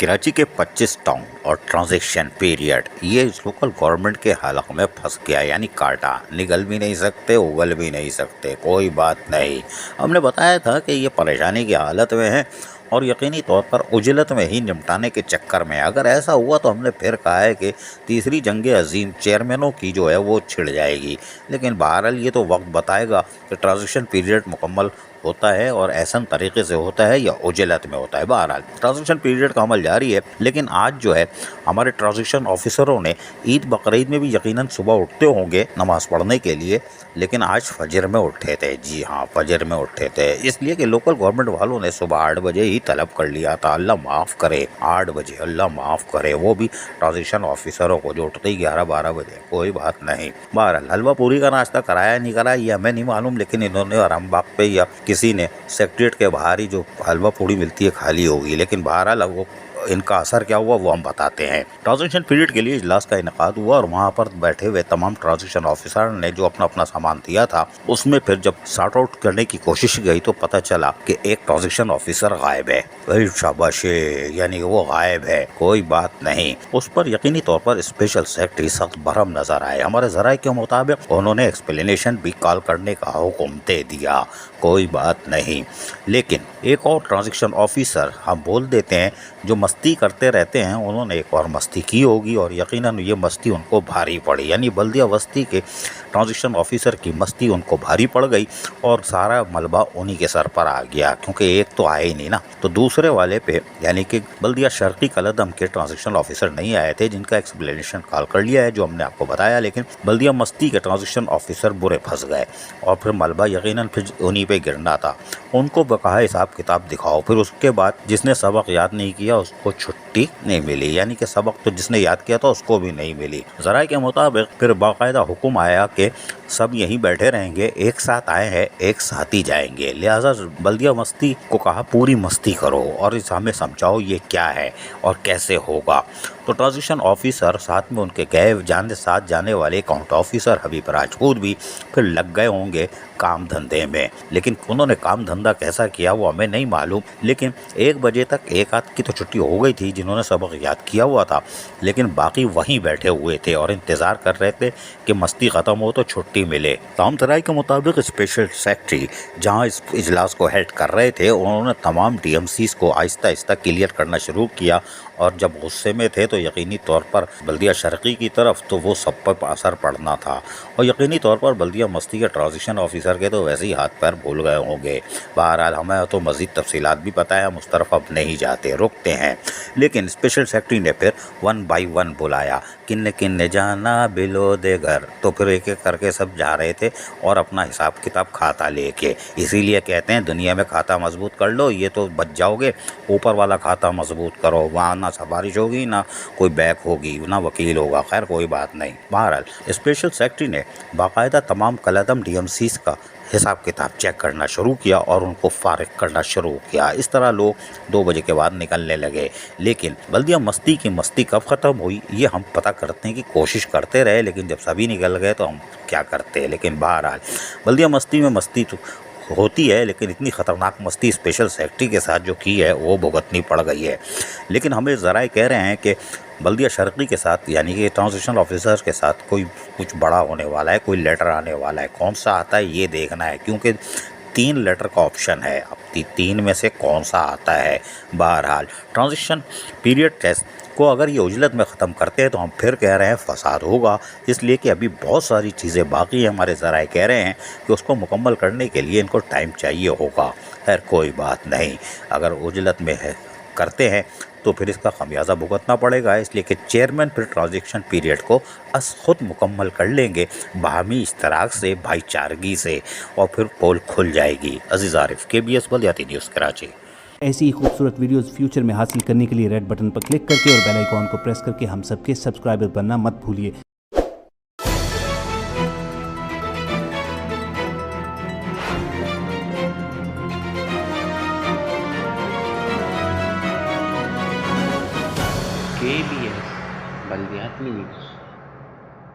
कराची के 25 टाउन और transaction period ये लोकल गवर्नमेंट के हलक में फंस गया, यानी काटा। निकल भी नहीं सकते, उगल भी नहीं सकते, कोई बात नहीं। हमने बताया था कि ये परेशानी की हालत में है और यकीनी तौर पर उजलत में ही निपटाने के चक्कर में। अगर ऐसा हुआ तो हमने फिर कहा है कि तीसरी जंग अजीम चेयरमैनों की जो है वो छिड़ जाएगी। लेकिन बहरहाल ये तो वक्त बताएगा कि ट्रांजिशन पीरियड मुकम्मल होता है और ऐसा तरीके से होता है या उजलत में होता है। बहरहाल ट्रांजिशन पीरियड का अमल जारी है, लेकिन आज जो है हमारे ट्रांजिशन ऑफिसरों ने ईद बकरीद में भी यकीनन सुबह उठते होंगे नमाज़ पढ़ने के लिए, लेकिन आज फजर में उठे थे। जी हाँ, फजर में उठे थे, इसलिए कि लोकल गवर्नमेंट वालों ने सुबह 8 बजे ही तलब कर लिया था। अल्लाह माफ़ करे, 8 बजे, अल्लाह माफ़ करे, वो भी ट्रांजिशन ऑफिसरों को जो उठते ही 11-12 बजे। कोई बात नहीं। बहरहाल हलवा पूरी का नाश्ता कराया नहीं कराया ये हमें नहीं मालूम, लेकिन इन्होंने आराम बाग पे या किसी ने सेक्रेटरीट के बाहर ही जो हलवा पूड़ी मिलती है खाली होगी। लेकिन बहरहाल वो इनका असर क्या हुआ वो हम बताते हैं। ट्रांजिशन पीरियड के लिए इजलास का इनेकाद हुआ और वहाँ पर बैठे हुए तमाम ट्रांजिशन ऑफिसर ने जो अपना अपना सामान दिया था उसमें फिर जब सॉर्ट आउट करने की कोशिश गई तो पता चला कि एक ट्रांजिशन ऑफिसर गायब है। वही शाबाशे, यानी वो गायब है। कोई बात नहीं। उस पर यकीनी तौर पर स्पेशल सेक्रेटरी सख्त बरहम नजर आए। हमारे जराये के मुताबिक उन्होंने एक्सप्लेनेशन भी कॉल करने का हुक्म दे दिया। कोई बात नहीं। लेकिन एक और ट्रांजिशन ऑफिसर हम बोल देते हैं जो मस्ती करते रहते हैं, उन्होंने एक और मस्ती की होगी और यकीनन ये मस्ती उनको भारी पड़ी। यानी बल्दिया बस्ती के ट्रांजिशन ऑफिसर की मस्ती उनको भारी पड़ गई और सारा मलबा उन्हीं के सर पर आ गया, क्योंकि एक तो आए ही नहीं ना, तो दूसरे वाले पे यानी कि बल्दिया शर्की कलदम के ट्रांजिशन ऑफिसर नहीं आए थे जिनका एक्सप्लेनेशन कॉल कर लिया है जो हमने आपको बताया। लेकिन बल्दिया मस्ती के ट्रांजिशन ऑफिसर बुरे फंस गए और फिर मलबा यकीनन फिर उन्हीं पे गिरना था। उनको बकाया हिसाब किताब दिखाओ। फिर उसके बाद जिसने सबक याद नहीं किया उसको छुट्टी नहीं मिली, यानी कि सबक तो जिसने याद किया था उसको भी नहीं मिली। जराये के मुताबिक फिर बाकायदा हुक्म आया कि सब यहीं बैठे रहेंगे, एक साथ आए हैं एक साथ ही जाएंगे। लिहाजा बल्दिया मस्ती को कहा पूरी मस्ती करो और इस हमें समझाओ ये क्या है और कैसे होगा। तो ट्रांजिशन ऑफिसर साथ में उनके गए साथ जाने वाले अकाउंट ऑफिसर हबीब राजपूत भी फिर लग गए होंगे काम धंधे में। लेकिन उन्होंने काम धंधा कैसा किया वो हमें नहीं मालूम। लेकिन 1 बजे तक एक आध की तो छुट्टी हो गई थी जिन्होंने सबक याद किया हुआ था, लेकिन बाकी वहीं बैठे हुए थे और इंतज़ार कर रहे थे कि मस्ती ख़त्म हो तो छुट्टी मिले। ताम तराई के मुताबिक स्पेशल सेक्रेटरी जहाँ इस इजलास को हेड कर रहे थे उन्होंने तमाम DMCs को आहिस्ता आहिस्ता क्लियर करना शुरू किया और जब गुस्से में थे तो यकीनी तौर पर बल्दिया शर्की की तरफ तो वो सब पर असर पड़ना था और यकीनी तौर पर बल्दिया मस्ती के ट्रांजिशन ऑफिसर के तो वैसे ही हाथ पैर भूल गए होंगे। बहरहाल हमें तो मज़ीद तफसीलात भी पता है, हम उस तरफ अब नहीं जाते, रुकते हैं। लेकिन स्पेशल सेक्रेटरी ने फिर 1 बाई 1 बुलाया, किन्ने किन्ने जाना बिलो दे घर। तो फिर एक एक करके सब जा रहे थे और अपना हिसाब किताब खाता लेके। इसीलिए कहते हैं दुनिया में खाता मजबूत कर लो, ये तो बच जाओगे, ऊपर वाला खाता मजबूत करो, वहाँ ना सिफारिश होगी ना कोई बैक होगी ना वकील होगा। खैर कोई बात नहीं। बहरहाल स्पेशल सेक्रेटरी ने बाकायदा तमाम कलदम DMCs का हिसाब किताब चेक करना शुरू किया और उनको फारिग करना शुरू किया। इस तरह लोग 2 बजे के बाद निकलने लगे। लेकिन बल्दिया मस्ती की मस्ती कब ख़त्म हुई ये हम पता करने की कोशिश करते रहे, लेकिन जब सभी निकल गए तो हम क्या करते। लेकिन बहरहाल बल्दिया मस्ती में मस्ती तो होती है, लेकिन इतनी ख़तरनाक मस्ती स्पेशल सेक्रेटरी के साथ जो की है वो भुगतनी पड़ गई है। लेकिन हमें ज़राए कह रहे हैं कि बल्दिया शर्की के साथ यानी कि ट्रांजिशन ऑफिसर्स के साथ कोई कुछ बड़ा होने वाला है, कोई लेटर आने वाला है। कौन सा आता है ये देखना है, क्योंकि 3 लेटर का ऑप्शन है। अब 3 में से कौन सा आता है। बहरहाल ट्रांजिशन पीरियड टेस्ट को अगर ये उजलत में ख़त्म करते हैं तो हम फिर कह रहे हैं फसाद होगा, इसलिए कि अभी बहुत सारी चीज़ें बाकी हैं। हमारे ज़राए कह रहे हैं कि उसको मुकम्मल करने के लिए इनको टाइम चाहिए होगा। खैर कोई बात नहीं, अगर उजलत में है करते हैं तो फिर इसका खमियाजा भुगतना पड़ेगा, इसलिए कि चेयरमैन फिर ट्रांजिशन पीरियड को खुद मुकम्मल कर लेंगे बाहमी इश्तराक से, भाईचारगी से, और फिर पोल खुल जाएगी। अजीज़ आरिफ, KBS बल्दियाती न्यूज़ कराची। ऐसी ही खूबसूरत वीडियोस फ्यूचर में हासिल करने के लिए रेड बटन पर क्लिक करके और बेल आइकॉन को प्रेस करके हम सबके सब्सक्राइबर बनना मत भूलिए। KBS बल्दियाती न्यूज़।